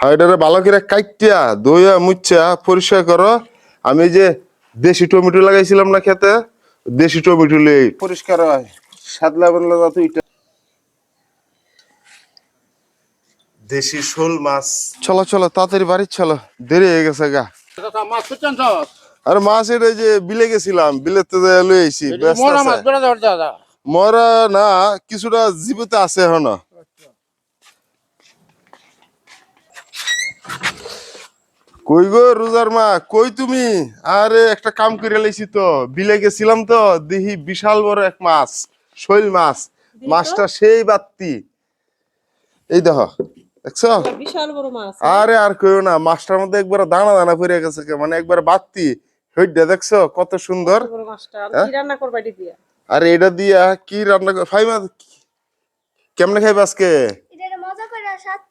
এটারে ভালো করে কাইটিয়া ধুইয়া মুচ্ছা পরিষ্কার করো। আমি যে দেশি টমেটো লাগাইছিলাম না খেতে, দেশি টমেটো লই পরিষ্কার হয় সাদলা বানলা যত ইটা দেশি শোল মাছ। চলো চলো তাড়াতাড়ি বাড়ি চলো, দেরি হয়ে গেছে গা। মাছ খুঁজছেন তো? আরে মাছ এটা যে বিলে গেছিলাম, বিলেতে লই আইছি। ব্যস্ত মরা আছে মাছ বেড়া যাওয়ার দাদা। মরা না, কিছুটা জীবিত আছে এখনো। কই গো রোজার মা, কই তুমি? আরে একটা কাম করে লাইছি তো, বিলে গেছিলাম তো, দেখি বিশাল বড় এক মাছ, শৈল মাছ। মাছটা সেই বাত্তি, এই দেখো, দেখছো? বিশাল বড় মাছ। আরে আর কইও না, মাছটার মধ্যে একবার দানা দানা পড়ে গেছে, মানে একবার বাত্তি। হইডা দেখছো কত সুন্দর। বড় মাছটা আর হ্যাঁ? কি রান্না করবা এটা দিয়া? আরে এটা দিয়া কি রান্না ফাইমা কেমনে খাইবা আজকে? এটা মজা করে সাত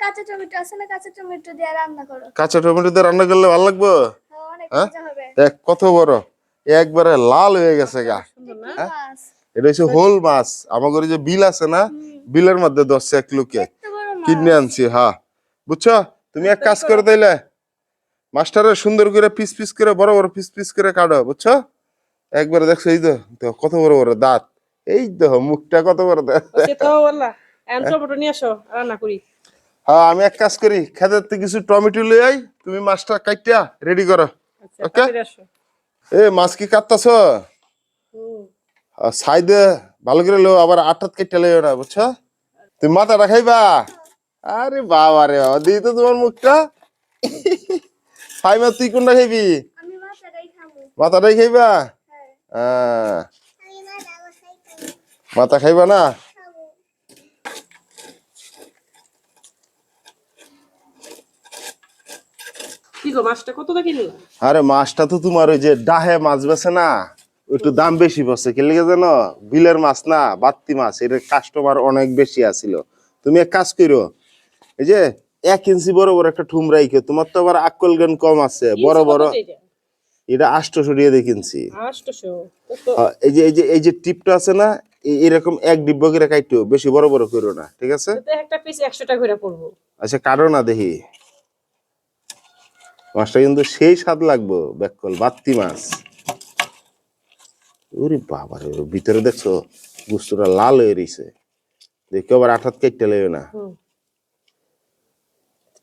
কাঁচা টমেটো আছে না, কাঁচা টমেটো দিয়ে রান্না করো। কাঁচা টমেটো দিয়ে রান্না করলে ভালো লাগবে। অনেক হ্যাঁ, মজা হবে। দেখ কত বড়, একবারে লাল হয়ে গেছে গা। হ্যাঁ? মাছ এটা হচ্ছে হোল মাছ। আমাদের যে বিল আছে না, বিলের মধ্যে ধরছে এক লোকে, এত বড় মাছ কিনে আনছি। হ্যাঁ বুঝছো, তুমি এক কাজ করে তাইলে মাছটারে সুন্দর করে পিস পিস করে, বড় বড় পিস পিস করে কাটো, বুঝছো? একবারে দেখছো, এই তো কত বড় বড় দাঁত, এই দেখো মুখটা কত বড় দাঁত। সে তো বললা এন টমেটো নিয়ে আসো, রান্না করি। হ্যাঁ আমি এক কাজ করি, খেতে থেকে কিছু টমেটো লই আই, তুমি মাছটা কাটিয়া রেডি করো। আচ্ছা ওকে, তাড়াতাড়ি আসো। এ মাছ কি কাটতাছ? সাইডে ভালো করে লো, আবার আটাত কেটে লইও না, বুঝছো? তুমি মাথাটা খাইবা? আরে বাবা রে বাবা, দিই তো তোমার মুখটা। ফাইমা তুই কোনটা খাইবি? আমি মাছটাই খাবো। মাথাটাই খাইবা? হ্যাঁ আহ, আমি মাছ খাইবো। মাথা খাইবা না? খাবো। কি গো মাছটা কত টাকা কিনলা? আরে মাছটা তো তোমার ওই যে ডাহে মাছ বেছে না, একটু দাম বেশি পড়ছে। কি লেগে জানো? বিলের মাছ না, বাত্তি মাছ, এর কাস্টমার অনেক বেশি আছিল। তুমি এক কাজ করো, এই যে 1 ইঞ্চি বড় বড় একটা ঠুম রাইখো। তোমার তো আবার আকল জ্ঞান কম আছে, বড় বড়। এটা 800 টাকা দিয়ে কিনছি। 800 কত? এই যে টিপটা আছে না, এরকম এক ডিব্বা করে কাইটো, বেশি বড় বড় করো না, ঠিক আছে? তো একটা পিস 100 টাকা করে পড়বো। আচ্ছা কাটো না দেখি। মাছটা কিন্তু সেই স্বাদ লাগবো, বেককল বাত্তি মাছ। ওরে বাবা রে, ভিতরে দেখছো গুস্তটা লাল হয়ে রইছে, দেখো আবার আঠাত কেটে লইও না।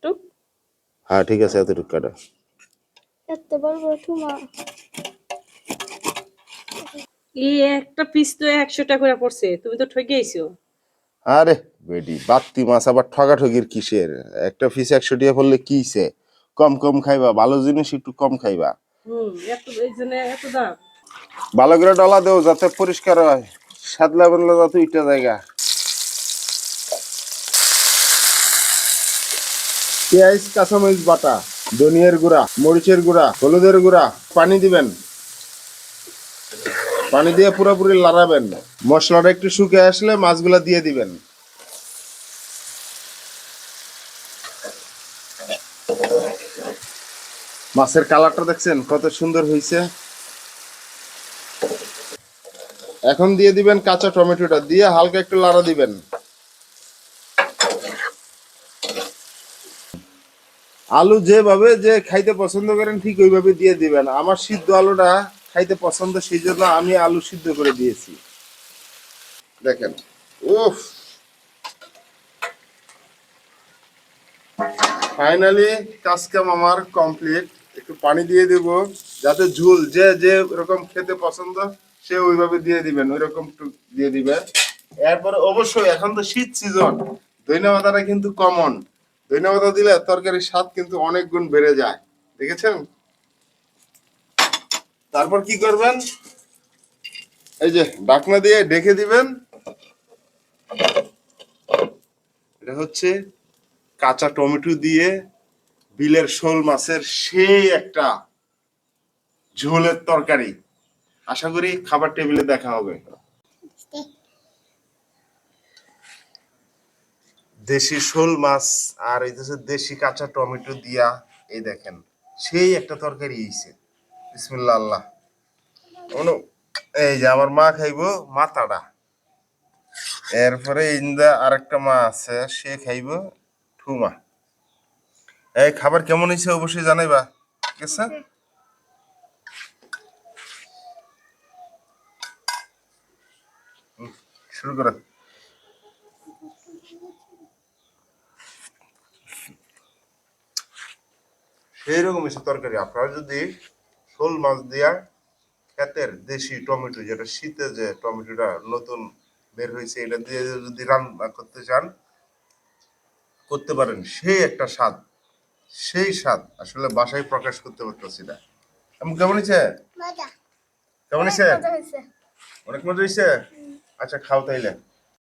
টুক হ্যাঁ ঠিক আছে, এতটুকু কাটো। এত বড় বড় ঠুমা। এই একটা পিস তো 100 টাকা করে পড়ছে, তুমি তো ঠকে আইছো। আরে বেডি, বাত্তি মাছ আবার ঠগাঠগির কিসের? একটা পিস 100 টাকা পড়লে কিছে? কম কম খাইবা, ভালো জিনিস একটু কম খাইবা। এত এই জন্য এত দাম। ভালো করে ডলা দেও যাতে পরিষ্কার হয়, সাদলা বানলা যাতে ইটা জায়গা। পেঁয়াজ কাঁচামরিচ বাটা, ধনিয়ার গুঁড়া, মরিচের গুঁড়া, হলুদের গুঁড়া, পানি দিবেন। পানি দিয়ে পুরোপুরি লাড়াবেন। মশলাটা একটু শুকিয়ে আসলে মাছগুলা দিয়ে দিবেন। মাছের কালারটা দেখছেন কত সুন্দর হয়েছে? এখন দিয়ে দিবেন কাঁচা টমেটোটা, দিয়ে হালকা একটু লাড়া দিবেন। আলু যেভাবে যে খাইতে পছন্দ করেন ঠিক ওইভাবে দিয়ে দিবেন। আমার সিদ্ধ আলুটা খাইতে পছন্দ, সেই জন্য আমি আলু সিদ্ধ করে দিয়েছি। দেখেন, উফ, ফাইনালি কাজ কাম আমার কমপ্লিট। একটু পানি দিয়ে দেব, যাতে ঝোল যে যে রকম খেতে পছন্দ সে ওইভাবে দিয়ে দিবেন, ওই রকম দিয়ে দিবেন। এরপরে অবশ্যই এখন তো শীত সিজন, ধনিয়া পাতাটা কিন্তু কমন। ধনিয়া পাতা দিলে তরকারির স্বাদ কিন্তু অনেক গুণ বেড়ে যায়, দেখেছেন? তারপর কি করবেন, এই যে ঢাকনা দিয়ে ঢেকে দিবেন। এটা হচ্ছে কাঁচা টমেটো দিয়ে বিলের শোল মাছের সেই একটা ঝোলের তরকারি। আশা করি খাবার টেবিলে দেখা হবে। দেশি শোল মাছ আর এই যে দেশি কাঁচা টমেটো দিয়া, এই দেখেন সেই একটা তরকারি হইছে। বিসমিল্লাহ আল্লাহ। এই যে আমার মা খাইবো মাথাটা, এরপরে ইন্দা আরেকটা মা আছে, সে খাইবো ঠুমা। এই খাবার কেমন হয়েছে অবশ্যই জানাইবা, ঠিক আছে? শুরু করো। সেই রকম হয়েছে তরকারি। আপনারা যদি শোল মাছ দিয়া ক্ষেতের দেশি টমেটো, যেটা শীতে যে টমেটোটা নতুন বের হয়েছে, এটা দিয়ে যদি রান্না করতে চান করতে পারেন, সেই একটা স্বাদ, সেই স্বাদ আসলে বাসায় প্রকাশ করতে পারতেছি না। এমন কেমন হয়েছে? মজা। কেমন হয়েছে? মজা হয়েছে। অনেক মজা হয়েছে। আচ্ছা খাও তাইলে।